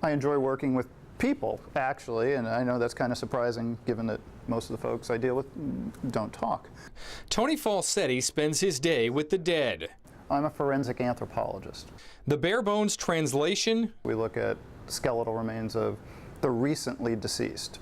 I enjoy working with people, actually, and I know that's kind of surprising given that most of the folks I deal with don't talk. Tony Falsetti spends his day with the dead. I'm a forensic anthropologist. The bare bones translation? We look at skeletal remains of the recently deceased.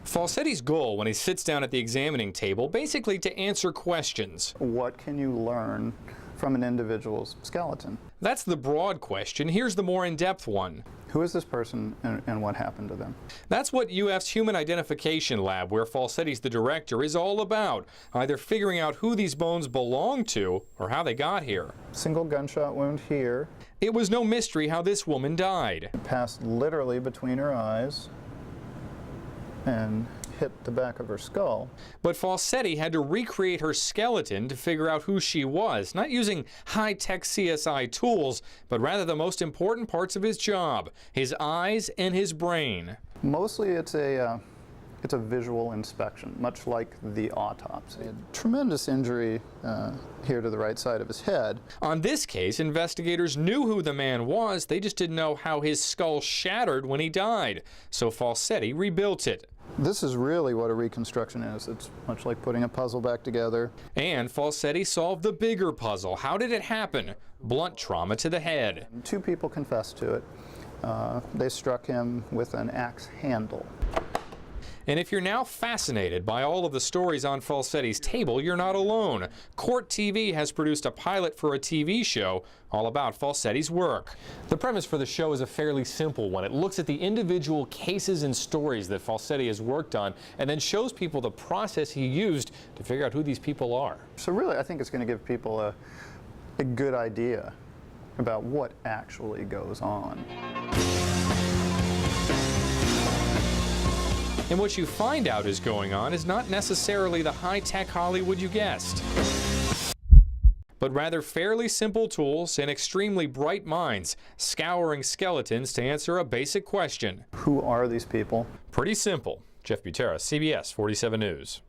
Falsetti's goal when he sits down at the examining table, basically to answer questions. What can you learn from an individual's skeleton? That's the broad question. Here's the more in-depth one. Who is this person and what happened to them? That's what UF's Human Identification Lab, where Falsetti's the director, is all about. Either figuring out who these bones belong to or how they got here. Single gunshot wound here. It was no mystery how this woman died. It passed literally between her eyes and hit the back of her skull. But Falsetti had to recreate her skeleton to figure out who she was, not using high-tech CSI tools, but rather the most important parts of his job, his eyes and his brain. Mostly it's a visual inspection, much like the autopsy. Tremendous injury here to the right side of his head. On this case, investigators knew who the man was, they just didn't know how his skull shattered when he died. So Falsetti rebuilt it. This is really what a reconstruction is. It's much like putting a puzzle back together. And Falsetti solved the bigger puzzle. How did it happen? Blunt trauma to the head. Two people confessed to it. They struck him with an axe handle. And if you're now fascinated by all of the stories on Falsetti's table, you're not alone. Court TV has produced a pilot for a TV show all about Falsetti's work. The premise for the show is a fairly simple one. It looks at the individual cases and stories that Falsetti has worked on and then shows people the process he used to figure out who these people are. So really, I think it's going to give people a good idea about what actually goes on. And what you find out is going on is not necessarily the high-tech Hollywood you guessed, but rather fairly simple tools and extremely bright minds scouring skeletons to answer a basic question. Who are these people? Pretty simple. Jeff Butera, CBS 47 News.